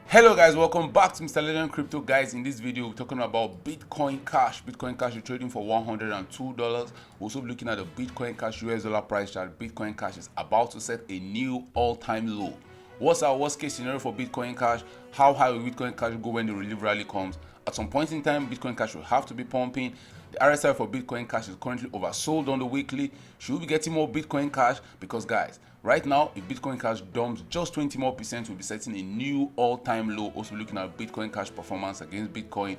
Hello guys, welcome back to Mr. Legend Crypto. Guys, in this video we're talking about Bitcoin Cash. Bitcoin Cash is trading for $102. We're also looking at the Bitcoin Cash US dollar price chart. Bitcoin Cash is about to set a new all-time low. What's our worst case scenario for Bitcoin Cash? How high will Bitcoin Cash go when the relief rally comes? At some point in time, Bitcoin Cash will have to be pumping. The RSI for Bitcoin Cash is currently oversold on the weekly. Should we be getting more Bitcoin Cash? Because guys, right now, if Bitcoin Cash dumps just 20 more percent, we'll be setting a new all-time low. Also looking at Bitcoin Cash performance against Bitcoin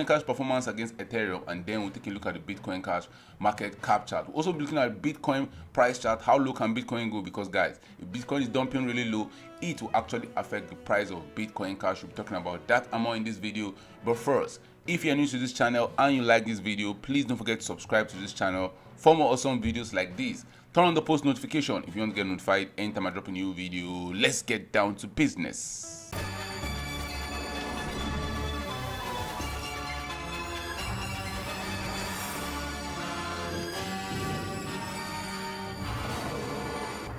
Cash performance against Ethereum, and then we'll take a look at the Bitcoin Cash market cap chart. We'll also be looking at Bitcoin price chart. How low can Bitcoin go? Because guys, if Bitcoin is dumping really low, it will actually affect the price of Bitcoin Cash. We'll be talking about that and more in this video. But first, if you're new to this channel and you like this video, please don't forget to subscribe to this channel for more awesome videos like this. Turn on the post notification if you want to get notified anytime I drop a new video. Let's get down to business.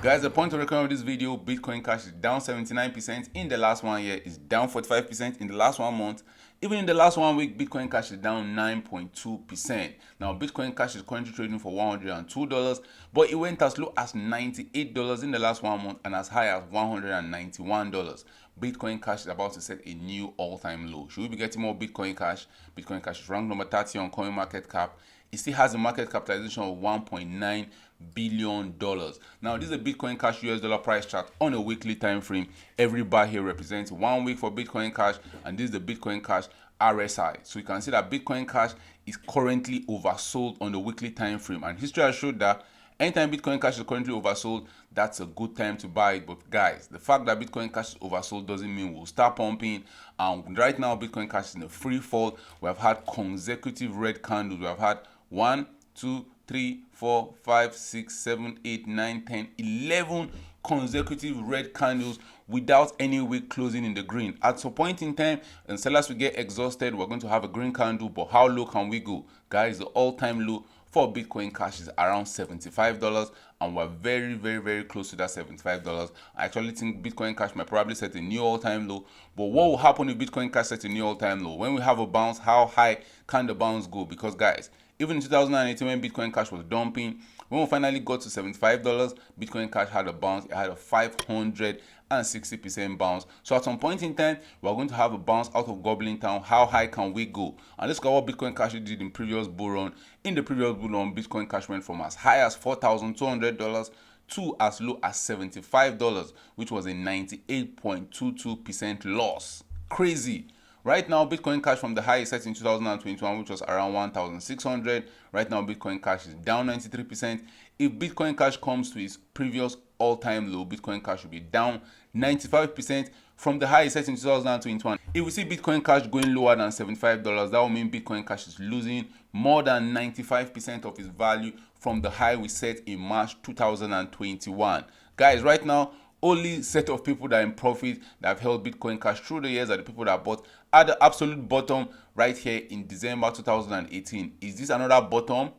Guys, the point of recording of this video, Bitcoin Cash is down 79% in the last 1 year, is down 45% in the last 1 month. Even in the last 1 week, Bitcoin Cash is down 9.2%. Now, Bitcoin Cash is currently trading for $102, but it went as low as $98 in the last 1 month and as high as $191. Bitcoin Cash is about to set a new all-time low. Should we be getting more Bitcoin Cash? Bitcoin Cash is ranked number 30 on CoinMarketCap. It still has a market capitalization of $1.9 billion. Now, this is a Bitcoin Cash US dollar price chart on a weekly time frame. Every bar here represents 1 week for Bitcoin Cash, and this is the Bitcoin Cash RSI. So you can see that Bitcoin Cash is currently oversold on the weekly time frame, and history has showed that anytime Bitcoin Cash is currently oversold, that's a good time to buy it. But guys, the fact that Bitcoin Cash is oversold doesn't mean we'll start pumping. Right now, Bitcoin Cash is in a free fall. We have had consecutive red candles. We have had 1, 2, 3, 4, 5, 6, 7, 8, 9, 10, 11 consecutive red candles without any wick closing in the green. At some point in time, and sellers will get exhausted, we're going to have a green candle. But how low can we go? Guys, the all-time low for Bitcoin Cash is around $75, and we're very close to that $75. I actually think Bitcoin Cash might probably set a new all-time low. But what will happen if Bitcoin Cash sets a new all-time low? When we have a bounce, how high can the bounce go? Because guys, even in 2018, when Bitcoin Cash was dumping, when we finally got to $75, Bitcoin Cash had a bounce. It had a 560% bounce. So at some point in time, we're going to have a bounce out of Goblin Town. How high can we go? And let's go what Bitcoin Cash did in previous bull run. In the previous bull run, Bitcoin Cash went from as high as $4,200 to as low as $75, which was a 98.22% loss. Crazy. Right now, Bitcoin Cash from the high set in 2021, which was around 1,600. Right now, Bitcoin Cash is down 93%. If Bitcoin Cash comes to its previous all-time low, Bitcoin Cash will be down 95% from the high set in 2021. If we see Bitcoin Cash going lower than $75, that will mean Bitcoin Cash is losing more than 95% of its value from the high we set in March 2021. Guys, right now, only set of people that are in profit that have held Bitcoin Cash through the years are the people that bought at the absolute bottom right here in December 2018. Is this another bottom?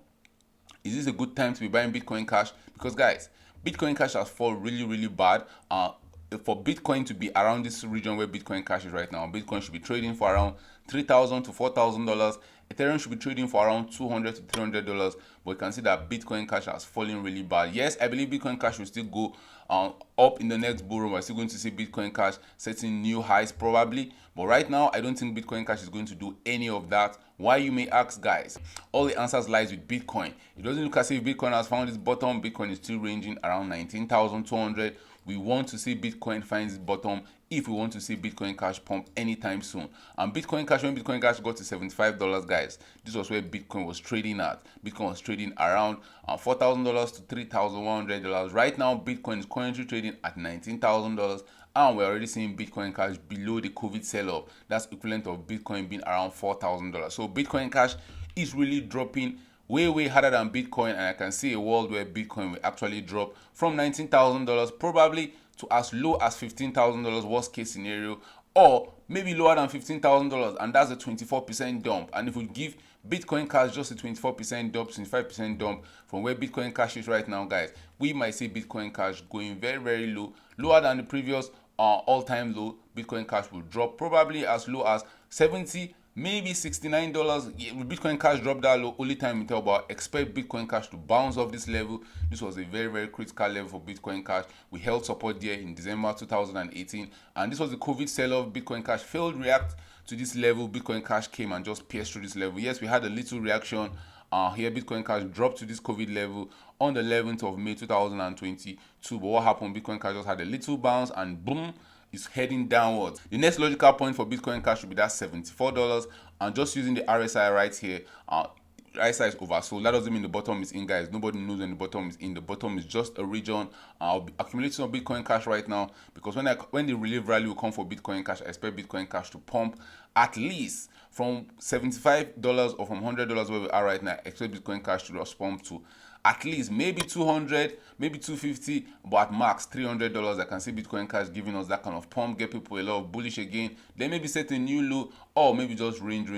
Is this a good time to be buying Bitcoin Cash? Because guys, Bitcoin Cash has fallen really bad. For Bitcoin to be around this region where Bitcoin Cash is right now, Bitcoin should be trading for around $3,000 to $4,000. Ethereum should be trading for around $200 to $300, but you can see that Bitcoin Cash has fallen really bad. Yes, I believe Bitcoin Cash will still go up in the next bull run. We're still going to see Bitcoin Cash setting new highs probably, but right now I don't think Bitcoin Cash is going to do any of that. Why, you may ask, guys? All the answers lies with Bitcoin. It doesn't look as if Bitcoin has found its bottom. Bitcoin is still ranging around 19,200. We want to see Bitcoin find its bottom if we want to see Bitcoin Cash pump anytime soon. And Bitcoin Cash, when Bitcoin Cash got to $75, guys, this was where Bitcoin was trading at. Bitcoin was trading around $4,000 to $3,100. Right now, Bitcoin is currently trading at $19,000, and we're already seeing Bitcoin Cash below the COVID sell-off. That's equivalent of Bitcoin being around $4,000. So Bitcoin Cash is really dropping way harder than Bitcoin, and I can see a world where Bitcoin will actually drop from $19,000 probably to as low as $15,000 worst case scenario or maybe lower than $15,000, and that's a 24% dump. And if we give Bitcoin Cash just a 24% dump, 25% dump from where Bitcoin Cash is right now, guys, we might see Bitcoin Cash going very, very low, lower than the previous all-time low. Bitcoin Cash will drop probably as low as 70, maybe $69. Bitcoin Cash dropped that low, only time we tell, but expect Bitcoin Cash to bounce off this level. This was a very, very critical level for Bitcoin Cash. We held support there in December 2018, and this was the COVID sell-off. Bitcoin Cash failed to react to this level. Bitcoin Cash came and just pierced through this level. Yes, we had a little reaction here. Bitcoin Cash dropped to this COVID level on the 11th of May 2022, but what happened? Bitcoin Cash just had a little bounce and boom, is heading downwards. The next logical point for Bitcoin Cash should be that $74, and just using the RSI right here, RSI is oversold. That doesn't mean the bottom is in, guys. Nobody knows when the bottom is in. The bottom is just a region. I'll be accumulating some Bitcoin Cash right now, because when the relief rally will come for Bitcoin Cash, I expect Bitcoin Cash to pump at least from $75 or from $100 where we are right now. I expect Bitcoin Cash to just pump to at least maybe 200, maybe 250, but at max $300. I can see Bitcoin Cash giving us that kind of pump, get people a lot of bullish again, then maybe set a new low, or maybe just range.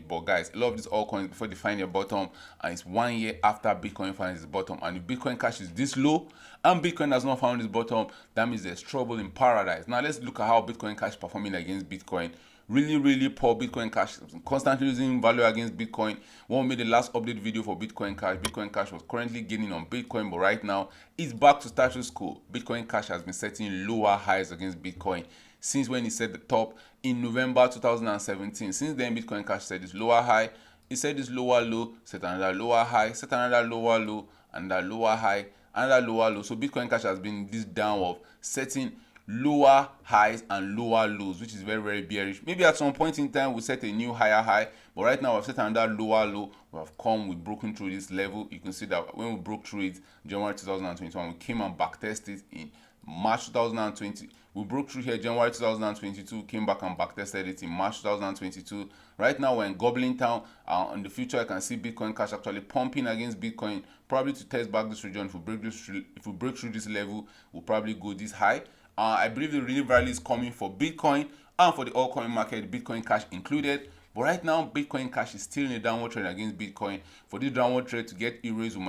But guys, a lot of these altcoins, before they find their bottom, and it's 1 year after Bitcoin finds its bottom, and if Bitcoin Cash is this low and Bitcoin has not found its bottom, that means there's trouble in paradise. Now let's look at how Bitcoin Cash is performing against Bitcoin. Really poor. Bitcoin Cash constantly losing value against Bitcoin. When we made the last update video for Bitcoin Cash was currently gaining on Bitcoin, but right now it's back to status quo. Bitcoin Cash has been setting lower highs against Bitcoin since when it set the top in November 2017. Since then, Bitcoin Cash set this lower high, it set this lower low, set another lower high, set another lower low, and that lower high, another lower low. So Bitcoin Cash has been this downward, setting lower highs and lower lows, which is very bearish. Maybe at some point in time we set a new higher high, but right now we've set another lower low. We've broken through this level. You can see that when we broke through it January 2021, we came and back tested in March 2020. We broke through here January 2022, came back and back tested it in March 2022. Right now we're in Goblin Town. In the future, I can see Bitcoin Cash actually pumping against Bitcoin, probably to test back this region. If we break through this level, we'll probably go this high. I believe the relief rally is coming for Bitcoin and for the altcoin market, Bitcoin Cash included. But right now, Bitcoin Cash is still in a downward trend against Bitcoin. For this downward trend to get erased, we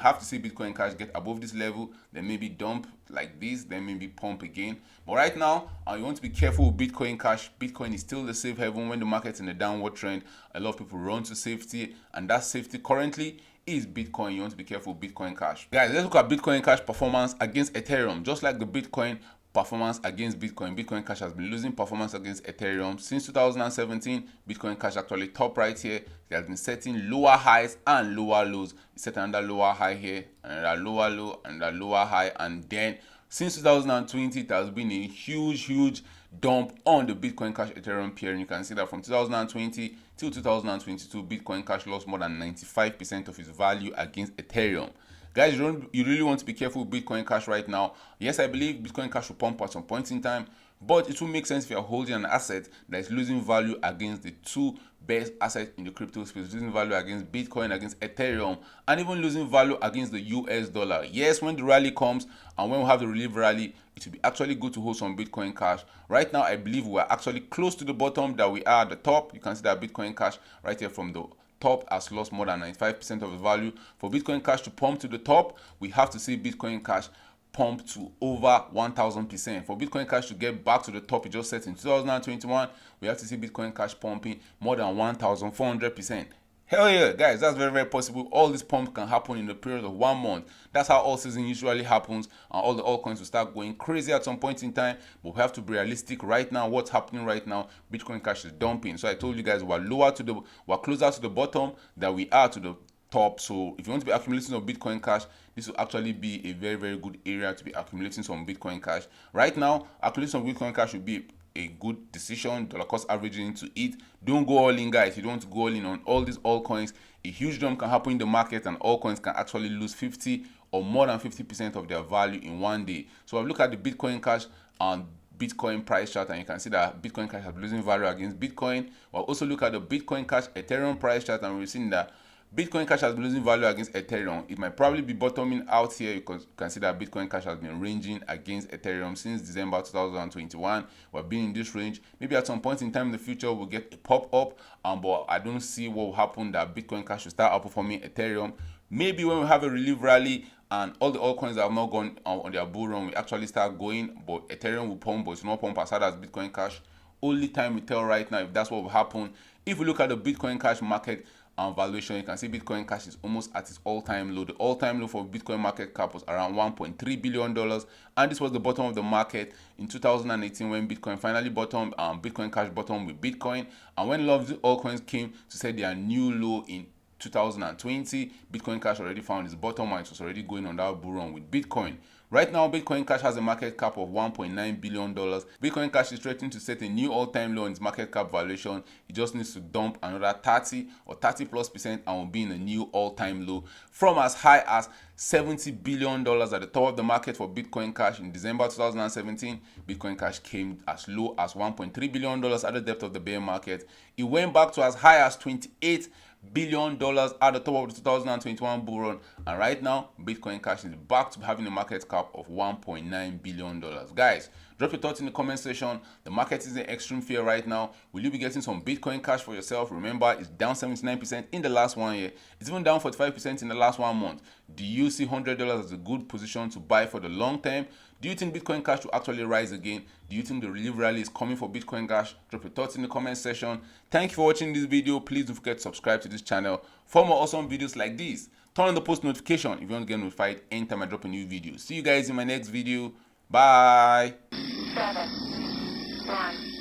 have to see Bitcoin Cash get above this level, then maybe dump like this, then maybe pump again. But right now, you want to be careful with Bitcoin Cash. Bitcoin is still the safe haven. When the market's in a downward trend, a lot of people run to safety, and that safety currently is Bitcoin. You want to be careful with Bitcoin Cash. Guys, let's look at Bitcoin Cash performance against Ethereum. Just like the Bitcoin performance against Bitcoin Cash has been losing performance against Ethereum since 2017. Bitcoin Cash actually top right here. It has been setting lower highs and lower lows. It set another lower high here, another lower low, and a lower high, and then since 2020 it has been a huge dump on the Bitcoin Cash Ethereum pair. And you can see that from 2020 till 2022, Bitcoin Cash lost more than 95% of its value against Ethereum. Guys, you really want to be careful with Bitcoin Cash right now. Yes, I believe Bitcoin Cash will pump at some point in time, but it will make sense if you're holding an asset that is losing value against the two best assets in the crypto space, losing value against Bitcoin, against Ethereum, and even losing value against the US dollar. Yes, when the rally comes and when we have the relief rally, it will be actually good to hold some Bitcoin Cash. Right now, I believe we're actually close to the bottom that we are at the top. You can see that Bitcoin Cash right here from the top has lost more than 95% of the value. For Bitcoin Cash to pump to the top, we have to see Bitcoin Cash pump to over 1000%. For Bitcoin Cash to get back to the top it just set in 2021, we have to see Bitcoin Cash pumping more than 1400%. Hell yeah, guys, that's very possible. All this pump can happen in the period of 1 month. That's how all season usually happens, and all the altcoins will start going crazy at some point in time. But we have to be realistic right now. What's happening right now? Bitcoin Cash is dumping. So I told you guys we're closer to the bottom than we are to the top. So if you want to be accumulating some Bitcoin Cash, this will actually be a very good area to be accumulating some Bitcoin Cash. Right now, accumulating some Bitcoin Cash would be a good decision, dollar cost averaging into it. Don't go all in, guys. You don't want to go all in on all these altcoins. A huge jump can happen in the market, and altcoins can actually lose 50 or more than 50% of their value in 1 day. So I've looked at the Bitcoin Cash and Bitcoin price chart, and you can see that Bitcoin Cash has losing value against Bitcoin. We'll also look at the Bitcoin Cash Ethereum price chart, and we've seen that Bitcoin Cash has been losing value against Ethereum. It might probably be bottoming out here because you can see that Bitcoin Cash has been ranging against Ethereum since December 2021. We've been in this range. Maybe at some point in time in the future we'll get a pop up, but I don't see what will happen that Bitcoin Cash will start outperforming Ethereum. Maybe when we have a relief rally and all the altcoins that have not gone on their bull run, we actually start going, but Ethereum will pump, but it's not pump as hard as Bitcoin Cash. Only time will tell right now if that's what will happen. If we look at the Bitcoin Cash market valuation, you can see Bitcoin Cash is almost at its all-time low. The all-time low for Bitcoin market cap was around $1.3 billion, and this was the bottom of the market in 2018 when Bitcoin finally bottomed. Bitcoin Cash bottomed with Bitcoin, and when a lot of the altcoins came to set their new low in 2020, Bitcoin Cash already found its bottom and it was already going on that bull run with Bitcoin. Right now, Bitcoin Cash has a market cap of $1.9 billion. Bitcoin Cash is threatening to set a new all-time low in its market cap valuation. It just needs to dump another 30 or 30+% and will be in a new all-time low from as high as $70 billion at the top of the market for Bitcoin Cash in December 2017. Bitcoin Cash came as low as $1.3 billion at the depth of the bear market. It went back to as high as $28 billion at the top of the 2021 bull run, and right now Bitcoin Cash is back to having a market cap of $1.9 billion. Guys, drop your thoughts in the comment section. The market is in extreme fear right now. Will you be getting some Bitcoin Cash for yourself? Remember, it's down 79% in the last 1 year. It's even down 45% in the last 1 month. Do you see $100 as a good position to buy for the long term? Do you think Bitcoin Cash will actually rise again? Do you think the relief rally is coming for Bitcoin Cash? Drop your thoughts in the comment section. Thank you for watching this video. Please don't forget to subscribe to this channel for more awesome videos like this. Turn on the post notification if you want to get notified anytime I drop a new video. See you guys in my next video. Bye. 7, 1.